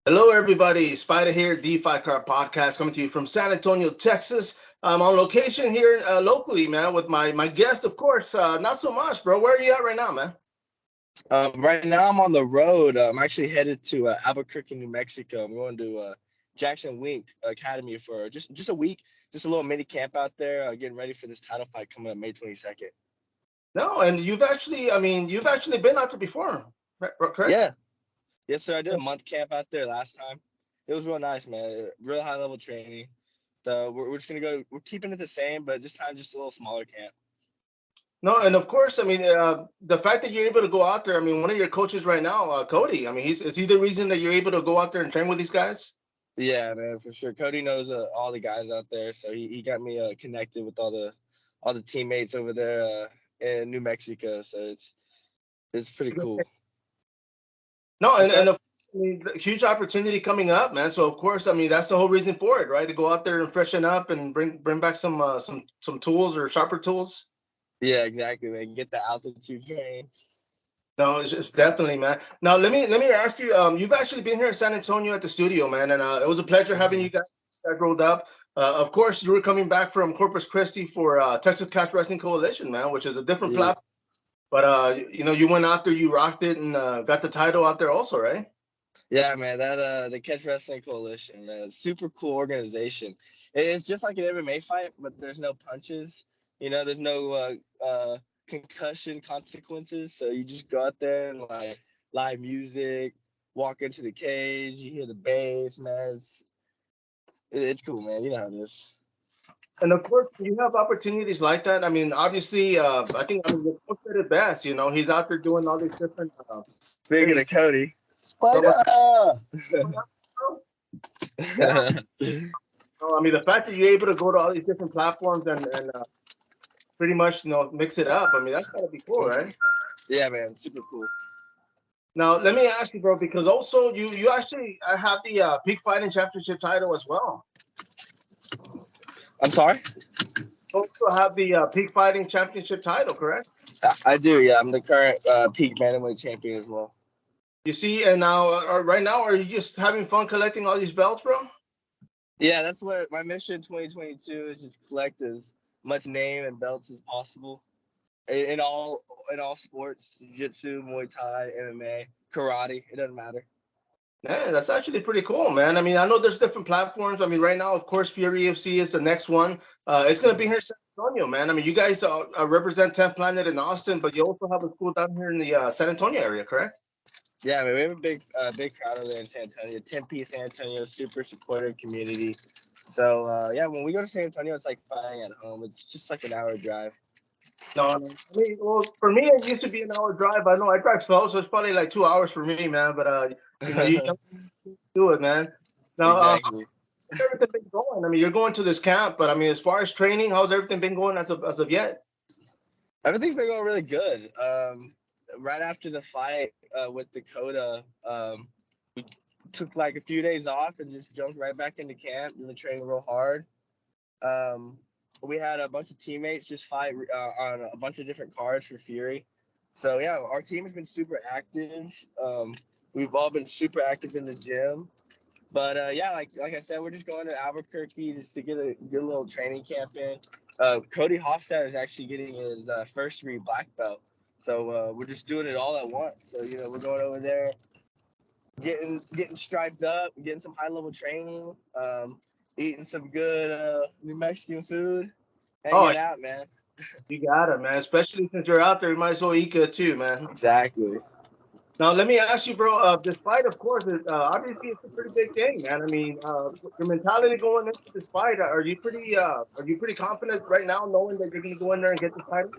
Hello, everybody. sPidA here, DeFi Car Podcast, coming to you from San Antonio, Texas. I'm on location here locally, man, with my guest, of course. Not so much, bro. Where are you at right now, man? Right now, I'm on the road. I'm actually headed to Albuquerque, New Mexico. I'm going to Jackson Wink Academy for just a week, just a little mini camp out there, getting ready for this title fight coming up May 22nd. No, and you've actually been out there before, correct? Yeah, yes, sir. I did a month camp out there last time. It was real nice, man. Real high level training. We're just gonna go. We're keeping it the same, but this time just a little smaller camp. No, and of course, the fact that you're able to go out there. One of your coaches right now, Cody. Is he the reason that you're able to go out there and train with these guys? Yeah, man, for sure. Cody knows all the guys out there, so he got me connected with all the teammates over there in New Mexico. So it's pretty cool. No, What's and that? huge opportunity coming up, man. So of course, that's the whole reason for it, right? To go out there and freshen up and bring back some tools or sharper tools. Yeah, exactly, man. Get the altitude train. No, it's definitely, man. Now let me ask you. You've actually been here in San Antonio at the studio, man, and it was a pleasure having you Mhm. guys that rolled up. Of course, you were coming back from Corpus Christi for Texas Catch Wrestling Coalition, man, which is a different Yeah, platform. But you went out there, you rocked it, and got the title out there also, right? yeah, man. That the Catch Wrestling Coalition, man, super cool organization. It's just like an MMA fight, but there's no punches. There's no concussion consequences. So you just go out there and like live music, walk into the cage, you hear the bass, man. It's cool, man. You know how it is. And of course, you have opportunities like that. Obviously, I think the coach said it best. He's out there doing all these different Speaking things. of Cody, So, what- sPidA. yeah. So, the fact that you're able to go to all these different platforms and pretty much mix it up. That's gotta be cool, right? Yeah, man, super cool. Now, let me ask you, bro, because also you actually have the Peak Fighting Championship title as well. I'm sorry. You also have the Peak Fighting Championship title, correct? I do. Yeah, I'm the current peak bantamweight champion as well. You see, and now right now, are you just having fun collecting all these belts, bro? Yeah, that's what my mission 2022 is: just collect as much name and belts as possible in all sports: jiu-jitsu, Muay Thai, MMA, karate. It doesn't matter. Yeah, that's actually pretty cool, man. I know there's different platforms. Right now, of course, FuryFC is the next one. It's going to be here in San Antonio, man. You guys represent 10th Planet in Austin, but you also have a school down here in the San Antonio area, correct? Yeah, I mean, we have a big crowd over there in San Antonio. Tempe, San Antonio, super supportive community. So yeah, when we go to San Antonio, it's like fighting at home. It's just like an hour drive. No, no. Well, for me, it used to be an hour drive. I know I drive slow, so it's probably like 2 hours for me, man. But you do it, man. Now, Exactly. how's everything been going? You're going to this camp, but as far as training, how's everything been going as of yet? Everything's been going really good. Right after the fight with Dakota, we took like a few days off and just jumped right back into camp. Been training real hard. Um, we had a bunch of teammates just fight on a bunch of different cards for Fury. So yeah, our team has been super active. We've all been super active in the gym. But yeah, like I said, we're just going to Albuquerque just to get a little training camp in. Cody Hofstad is actually getting his first degree black belt, so we're just doing it all at once. So we're going over there, getting striped up, getting some high level training, eating some good New Mexican food, Oh, hanging out, man. you got it, man. Especially since you're out there, you might as well eat good too, man. Exactly. Now, let me ask you, bro. Despite, of course, obviously it's a pretty big thing, man. Your mentality going into this fight, are you pretty confident right now, knowing that you're going to go in there and get the title?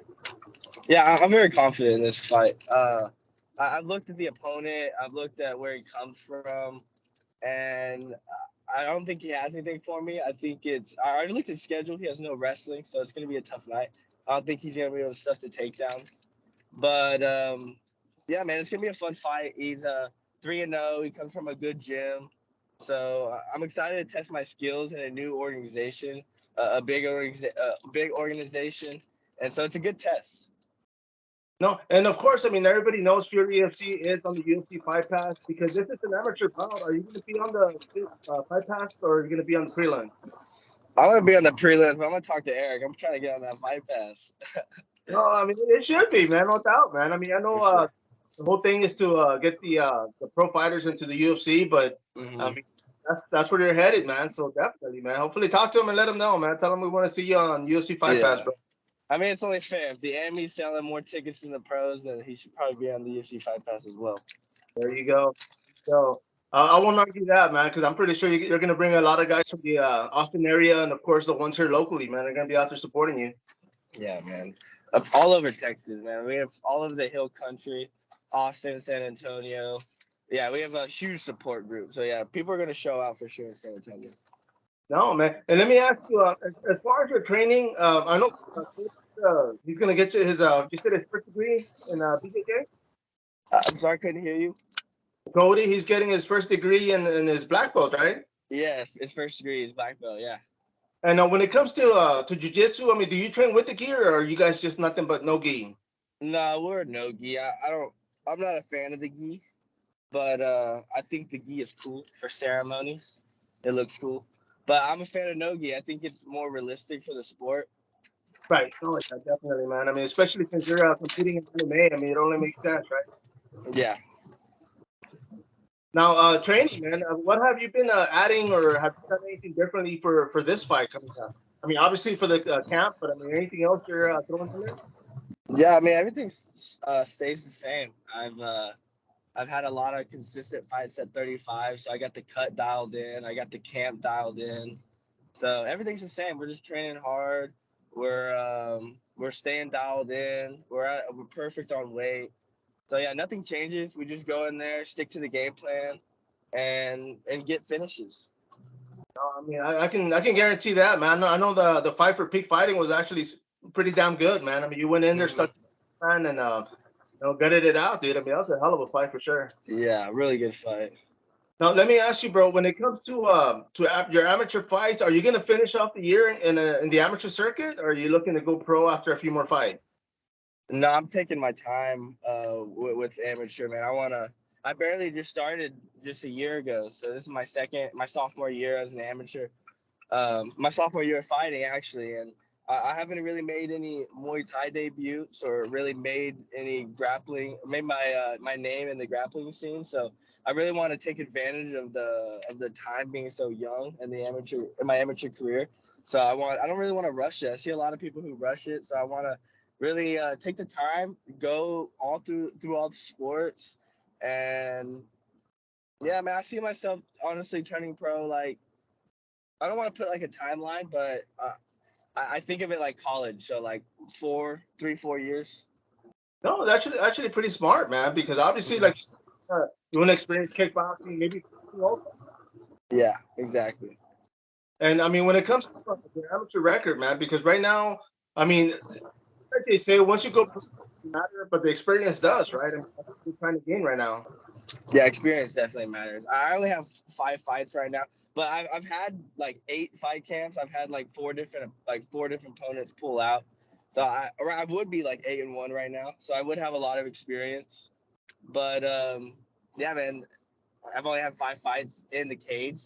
Yeah, I'm very confident in this fight. I've looked at the opponent. I've looked at where he comes from, and I don't think he has anything for me. I think I already looked at his schedule. He has no wrestling, so it's going to be a tough night. I don't think he's going to be able to stuff the takedowns. But yeah, man, it's going to be a fun fight. He's 3-0. He comes from a good gym. So I'm excited to test my skills in a new organization, a big organization. And so it's a good test. No, and of course, I mean everybody knows FuryFC is on the UFC Fight Pass because this is an amateur bout. Are you going to be on the Fight Pass or are you going to be on the prelim? I'm gonna be on the prelims, but I'm gonna talk to Eric. I'm trying to get on that Fight Pass. No, I mean it should be, man, no doubt, man. I mean I know For sure. the whole thing is to get the pro fighters into the UFC, but I mean that's where you're headed, man. So definitely, man. Hopefully, talk to him and let him know, man. Tell him we want to see you on UFC Fight Pass, Yeah. bro. I mean, it's only fair. If the Emmy's selling more tickets than the pros, then he should probably be on the UFC Fight Pass as well. There you go. So I won't argue that, man, because I'm pretty sure you're going to bring a lot of guys from the Austin area, and of course the ones here locally, man. They're going to be out there supporting you. Yeah, man. All over Texas, man. We have all over the Hill Country, Austin, San Antonio. Yeah, we have a huge support group. So yeah, people are gonna show out for sure in San Antonio. No, man. And let me ask you, as far as your training, I know he's going to get you his, you said his first degree in BJJ? I'm sorry, I couldn't hear you. Cody, he's getting his first degree in his black belt, right? Yeah, his first degree is black belt. Yeah. And when it comes to jiu-jitsu, I mean, do you train with the gi or are you guys just nothing but no gi? No, we're no gi. I'm not a fan of the gi, but I think the gi is cool for ceremonies. It looks cool. But I'm a fan of no gi. I think it's more realistic for the sport. Right. No, yeah, definitely, man. I mean, especially since you're competing in MMA, I mean, it only makes sense, right? Yeah. Now, training, man. What have you been adding, or have you done anything differently for this fight coming up? I mean, obviously for the camp, but I mean, anything else you're throwing in there? Yeah, I mean everything stays the same. I've had a lot of consistent fights at 35, so I got the cut dialed in, I got the camp dialed in, so everything's the same. We're just training hard. We're staying dialed in. We're perfect on weight. So yeah, nothing changes. We just go in there, stick to the game plan, and get finishes. I mean, I can guarantee that, man. I know the fight for peak fighting was actually pretty damn good, man. I mean, you went in there, stuck, man, and gutted it out, dude. I mean, that was a hell of a fight for sure. Yeah, really good fight. Now, let me ask you, bro. When it comes to your amateur fights, are you gonna finish off the year in the amateur circuit, or are you looking to go pro after a few more fights? No, I'm taking my time with amateur, man. I barely just started just a year ago, so this is my sophomore year as an amateur. My sophomore year of fighting, actually, and I haven't really made any Muay Thai debuts or really made any made my name in the grappling scene. So I really want to take advantage of the time being so young in my amateur career. So I don't really want to rush it. I see a lot of people who rush it, so I want to really take the time, go all through all the sports, and yeah, man, I see myself honestly turning pro. Like, I don't want to put like a timeline, but I think of it like college, so like 4 years. No, that's actually pretty smart, man. Because obviously, like you want to experience kickboxing, maybe also. Yeah, exactly. And I mean, when it comes to the amateur record, man, because right now, I mean, like they say, once you go pro, it doesn't matter, but the experience does, right? I mean, that's what we're trying to gain right now. Yeah, experience definitely matters. I only have 5 fights right now, but I've had like 8 fight camps. I've had like four different opponents pull out. So I would be like 8-1 right now. So I would have a lot of experience. But yeah, man, I've only had 5 fights in the cage,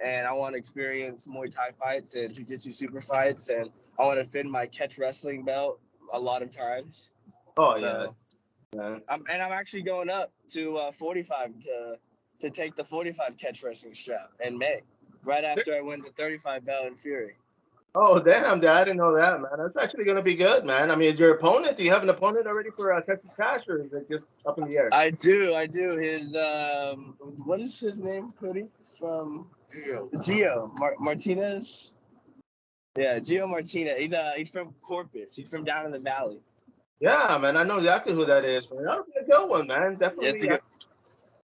and I want to experience Muay Thai fights and Jiu-Jitsu super fights, and I want to defend my catch wrestling belt a lot of times. Oh yeah. I'm actually going up to 45 to take the 45 catch wrestling strap in May, right after I win the 35 belt in Fury. Oh damn, Dad! I didn't know that, man. That's actually gonna be good, man. I mean, is your opponent? Do you have an opponent already for catching cash, or is it just up in the air? I do. His what is his name? Cody from Gio Martinez. Yeah, Gio Martinez. He's from Corpus. He's from down in the valley. Yeah, man. I know exactly who that is, man. That'll be a good one, man. Definitely. Yeah, it's a good.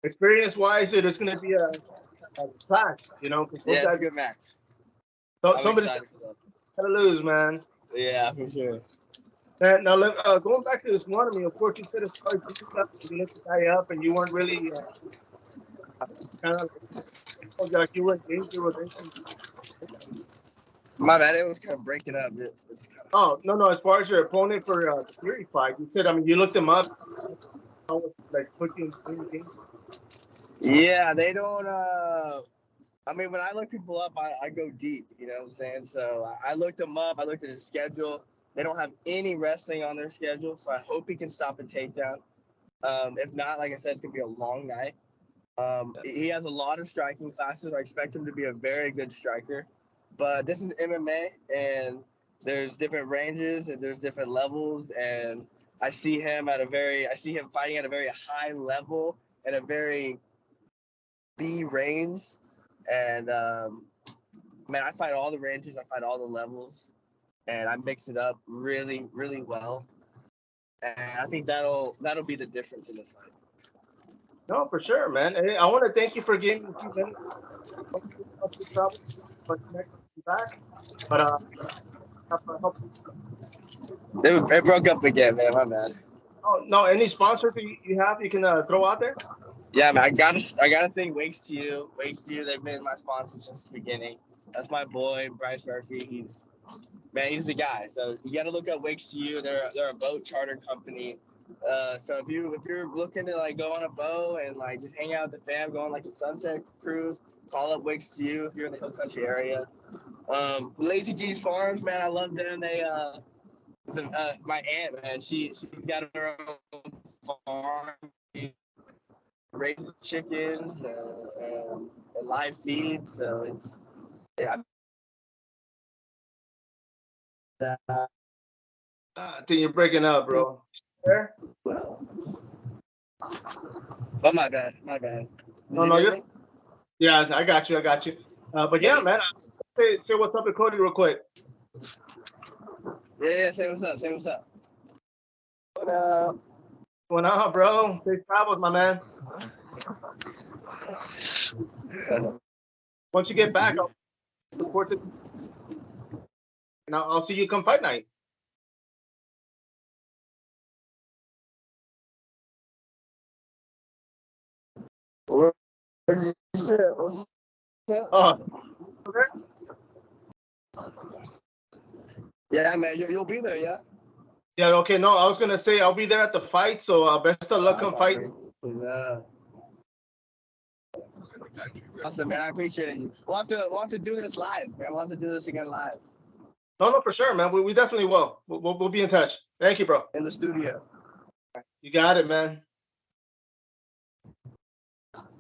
Experience-wise, it's gonna be a clash, Yeah, it's a good match. So somebody's gotta lose, man. Yeah, for sure. And now, going back to this one, I mean, of course, you said as far as you looked the guy up, and you weren't really kind of like you were in danger with anything. My bad. It was kind of breaking up. Oh, no. As far as your opponent for the Fury fight, you said, I mean, you looked him up. How was like quickly in the game? Yeah, they don't. I mean, when I look people up, I go deep. You know what I'm saying? So I looked them up. I looked at his schedule. They don't have any wrestling on their schedule, so I hope he can stop a takedown. If not, like I said, it's gonna be a long night. He has a lot of striking classes. I expect him to be a very good striker. But this is MMA, and there's different ranges and there's different levels. And I see him fighting at a very high level and a very B range. And man, I fight all the ranges. I fight all the levels, and I mix it up really, really well. And I think that'll be the difference in this fight. No, for sure, man. Hey, I want to thank you for giving me a few minutes. Back, but It broke up again, man. My bad. oh no, any sponsors you have you can throw out there? Yeah, man. I gotta thank Wakes to You. They've been my sponsor since the beginning. That's my boy, Bryce Murphy. He's the guy. So you gotta look up Wakes to You. They're a boat charter company. So if you're looking to like go on a boat and like just hang out with the fam, go on like a sunset cruise, call up Wakes to You if you're in the Hill Country area. Lazy G's Farms, man, I love them. They my aunt, man, she's got her own farm. She raises chickens and live feed. So it's yeah. I think you're breaking up, bro. There? Oh, my bad. No, you're. Yeah, I got you. But yeah, man, say what's up to Cody real quick. Yeah, say what's up. What up? What's going on, bro? Safe travels, my man. Once you get back, I'll report it. And I'll see you come fight night. Oh, yeah, man, you'll be there, yeah. yeah. Okay. No, I was gonna say I'll be there at the fight. So best of luck come fight. Yeah. Awesome, man. I appreciate it. We'll have to do this live, man. We'll have to do this again live. No, for sure, man. We definitely will. We'll be in touch. Thank you, bro. In the studio. You got it, man.